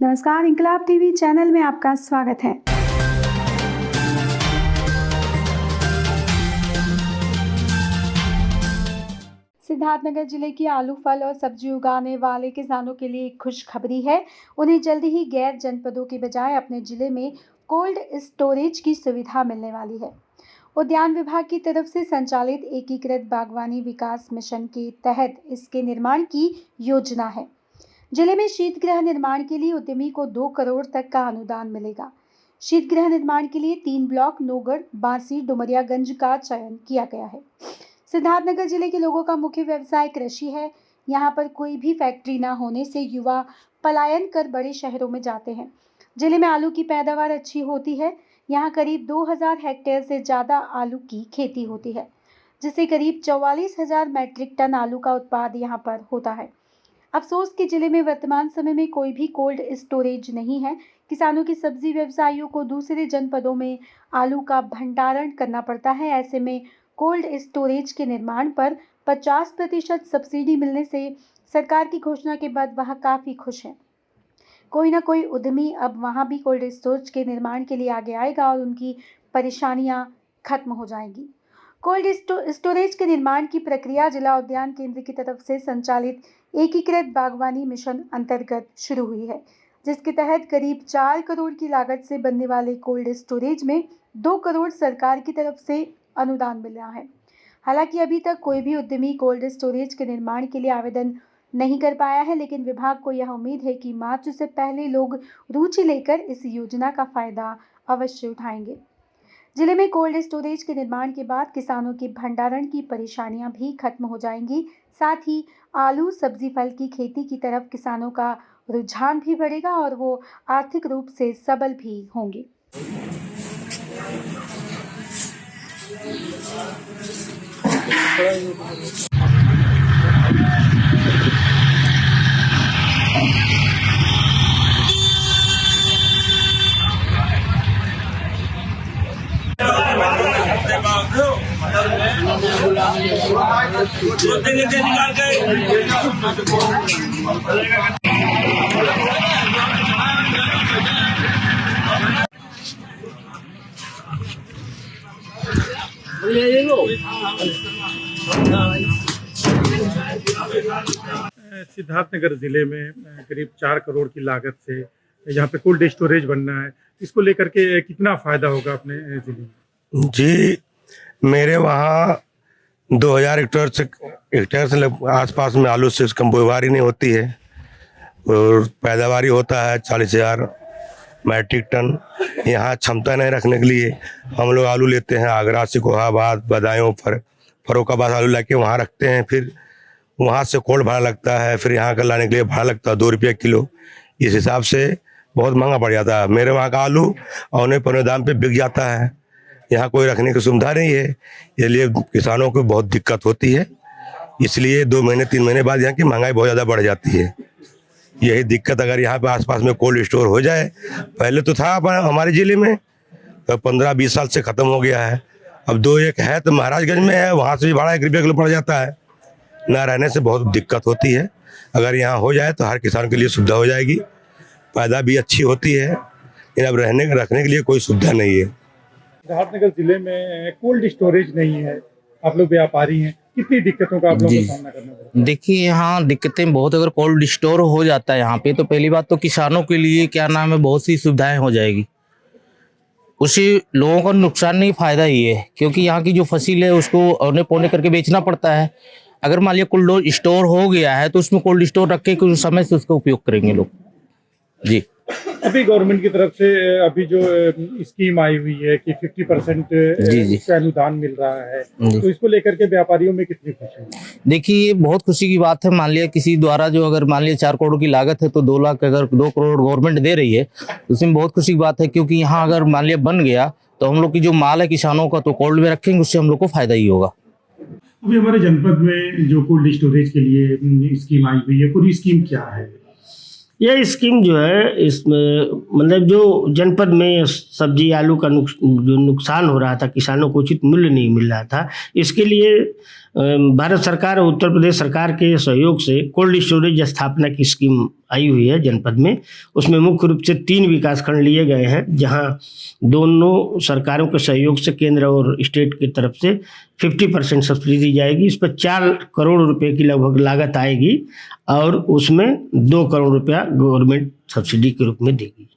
नमस्कार, इंकलाब TV channel में आपका स्वागत है। सिद्धार्थनगर जिले की आलू, फल और सब्जी उगाने वाले किसानों के लिए एक खुशखबरी है। उन्हें जल्द ही गैर जनपदों की बजाय अपने जिले में कोल्ड स्टोरेज की सुविधा मिलने वाली है। उद्यान विभाग की तरफ से संचालित एकीकृत बागवानी विकास मिशन के तहत इसके निर्माण की योजना है। जिले में शीतगृह निर्माण के लिए उद्यमी को 2 करोड़ तक का अनुदान मिलेगा। शीतगृह निर्माण के लिए 3 ब्लॉक नोगढ़, बांसी, डुमरियागंज का चयन किया गया है। सिद्धार्थनगर जिले के लोगों का मुख्य व्यवसाय कृषि है। यहाँ पर कोई भी फैक्ट्री न होने से युवा पलायन कर बड़े शहरों में जाते हैं। जिले में आलू की पैदावार अच्छी होती है। यहाँ करीब 2000 हेक्टेयर से ज़्यादा आलू की खेती होती है, जिससे करीब 44,000 मैट्रिक टन आलू का उत्पाद यहाँ पर होता है। अफसोस कि जिले में वर्तमान समय में कोई भी कोल्ड स्टोरेज नहीं है। किसानों की सब्जी व्यवसायियों को दूसरे जनपदों में आलू का भंडारण करना पड़ता है। ऐसे में कोल्ड स्टोरेज के निर्माण पर 50% सब्सिडी मिलने से सरकार की घोषणा के बाद वह काफ़ी खुश हैं। कोई ना कोई उद्यमी अब वहाँ भी कोल्ड स्टोरेज के निर्माण के लिए आगे आएगा और उनकी परेशानियाँ खत्म हो जाएंगी। कोल्ड स्टोरेज के निर्माण की प्रक्रिया जिला उद्यान केंद्र की तरफ से संचालित एकीकृत बागवानी मिशन अंतर्गत शुरू हुई है, जिसके तहत करीब 4 करोड़ की लागत से बनने वाले कोल्ड स्टोरेज में 2 करोड़ सरकार की तरफ से अनुदान मिल रहा है। हालांकि अभी तक कोई भी उद्यमी कोल्ड स्टोरेज के निर्माण के लिए आवेदन नहीं कर पाया है, लेकिन विभाग को यह उम्मीद है कि मार्च से पहले लोग रुचि लेकर इस योजना का फायदा अवश्य उठाएंगे। जिले में कोल्ड स्टोरेज के निर्माण के बाद किसानों के भंडारण की परेशानियां भी खत्म हो जाएंगी। साथ ही आलू, सब्जी, फल की खेती की तरफ किसानों का रुझान भी बढ़ेगा और वो आर्थिक रूप से सबल भी होंगे। सिद्धार्थनगर जिले में करीब 4 करोड़ की लागत से यहाँ पे कोल्ड स्टोरेज बनना है। इसको लेकर के कितना फायदा होगा अपने जिले में? जी, मेरे वहाँ 2000 हेक्टेयर से आसपास में आलू से कम पैदावारी नहीं होती है और पैदावारी होता है 40,000 मैट्रिक टन। यहाँ क्षमता नहीं रखने के लिए हम लोग आलू लेते हैं आगरा, सिकोहाबाद, बदायूं, फरोखाबाद आलू लाके वहाँ रखते हैं। फिर वहाँ से कोल्ड भाड़ा लगता है, फिर यहाँ का लाने के लिए भाड़ा लगता है 2 रुपये किलो। इस हिसाब से बहुत महंगा पड़ जाता है। मेरे वहाँ का आलू औने पौने दाम पे बिक जाता है। यहाँ कोई रखने की सुविधा नहीं है, इसलिए किसानों को बहुत दिक्कत होती है। इसलिए 2 महीने 3 महीने बाद यहाँ की महंगाई बहुत ज़्यादा बढ़ जाती है। यही दिक्कत अगर यहाँ पे आसपास में कोल्ड स्टोर हो जाए, पहले तो था हमारे ज़िले में, तो 15-20 साल से ख़त्म हो गया है। अब 2-1 है तो महाराजगंज में है, वहाँ से भी भाड़ा 1 रुपये किलो पड़ जाता है। ना रहने से बहुत दिक्कत होती है। अगर यहाँ हो जाए तो हर किसान के लिए सुविधा हो जाएगी, पैदा भी अच्छी होती है। लेकिन अब रखने के लिए कोई सुविधा नहीं है। सिद्धार्थनगर जिले में कोल्ड स्टोरेज नहीं है, आप लोग व्यापारी हैं, कितनी दिक्कतों का आप लोगों को सामना करना पड़ता है? देखिए, यहाँ दिक्कतें बहुत, अगर कोल्ड स्टोर हो जाता है यहाँ पे तो पहली बात तो किसानों के लिए बहुत सी सुविधाएं हो जाएगी। उसी लोगों का नुकसान नहीं, फायदा ही है, क्योंकि यहाँ की जो फसल है उसको औने पौने करके बेचना पड़ता है। अगर मान लिया कोल्ड स्टोर हो गया है तो उसमें कोल्ड स्टोर रख के कुछ समय से उसका उपयोग करेंगे लोग। जी, अभी गवर्नमेंट की तरफ से अभी जो स्कीम आई हुई है कि 50% इसका अनुदान मिल रहा है, तो इसको लेकर के व्यापारियों में कितनी खुशी है? देखिए, ये बहुत खुशी की बात है। मान लिया किसी द्वारा जो अगर मान लिया 4 करोड़ की लागत है तो 2 लाख अगर 2 करोड़ गवर्नमेंट दे रही है तो उसमें बहुत खुशी की बात है, क्योंकि यहाँ अगर मान लिया बन गया तो हम लोग की जो माल है किसानों का तो कोल्ड में रखेंगे, उससे हम लोग को फायदा ही होगा। अभी हमारे जनपद में जो कोल्ड स्टोरेज के लिए स्कीम आई हुई है, पूरी स्कीम क्या है? यह स्कीम जो है, इसमें मतलब जो जनपद में सब्जी आलू का जो नुकसान हो रहा था, किसानों को उचित मूल्य नहीं मिल रहा था, इसके लिए भारत सरकार और उत्तर प्रदेश सरकार के सहयोग से कोल्ड स्टोरेज स्थापना की स्कीम आई हुई है जनपद में। उसमें मुख्य रूप से 3 विकासखंड लिए गए हैं, जहां दोनों सरकारों के सहयोग से केंद्र और स्टेट की तरफ से 50% सब्सिडी दी जाएगी। इस पर 4 करोड़ रुपए की लगभग लागत आएगी और उसमें 2 करोड़ रुपया गवर्नमेंट सब्सिडी के रूप में देगी।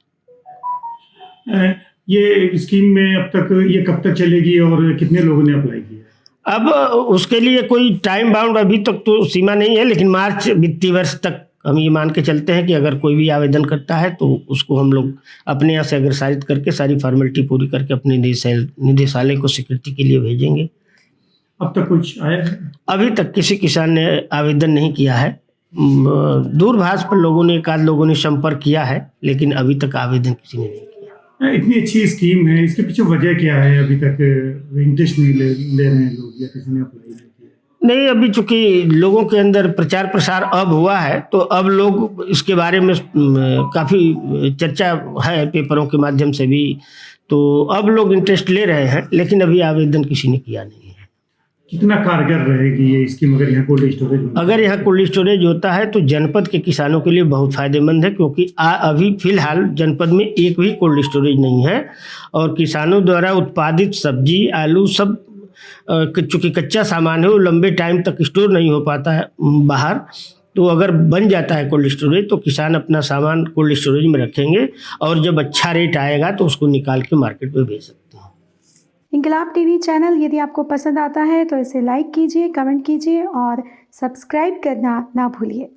ये स्कीम में अब तक ये कब तक चलेगी और कितने लोगों ने अप्लाई किया? अब उसके लिए कोई टाइम बाउंड अभी तक तो सीमा नहीं है, लेकिन मार्च वित्तीय वर्ष तक हम ये मान के चलते हैं कि अगर कोई भी आवेदन करता है तो उसको हम लोग अपने यहाँ से अग्रसारित करके सारी फॉर्मेलिटी पूरी करके अपने निदेशालय को स्वीकृति के लिए भेजेंगे। अब तक कुछ आया है? अभी तक किसी किसान ने आवेदन नहीं किया है। दूरभाष पर लोगों ने, 1 आध लोगों ने संपर्क किया है, लेकिन अभी तक आवेदन किसी ने नहीं किया। इतनी अच्छी स्कीम है, इसके पीछे वजह क्या है? अभी तक इंटरेस्ट नहीं ले रहे हैं लोग या किसी ने अप्लाई नहीं किया? नहीं, अभी चूंकि लोगों के अंदर प्रचार प्रसार अब हुआ है तो अब लोग इसके बारे में काफ़ी चर्चा है पेपरों के माध्यम से भी, तो अब लोग इंटरेस्ट ले रहे हैं, लेकिन अभी आवेदन किसी ने किया नहीं है। कितना कारगर रहेगी ये स्कीम अगर यहाँ कोल्ड स्टोरेज? अगर यहाँ कोल्ड स्टोरेज होता है तो जनपद के किसानों के लिए बहुत फायदेमंद है, क्योंकि अभी फिलहाल जनपद में एक भी कोल्ड स्टोरेज नहीं है और किसानों द्वारा उत्पादित सब्जी, आलू सब चूँकि कच्चा सामान है वो लंबे टाइम तक स्टोर नहीं हो पाता है बाहर, तो अगर बन जाता है कोल्ड स्टोरेज तो किसान अपना सामान कोल्ड स्टोरेज में रखेंगे और जब अच्छा रेट आएगा तो उसको निकाल के मार्केट में बेच सकते हैं। इंकलाब टीवी चैनल यदि आपको पसंद आता है तो इसे लाइक कीजिए, कमेंट कीजिए और सब्सक्राइब करना ना भूलिए।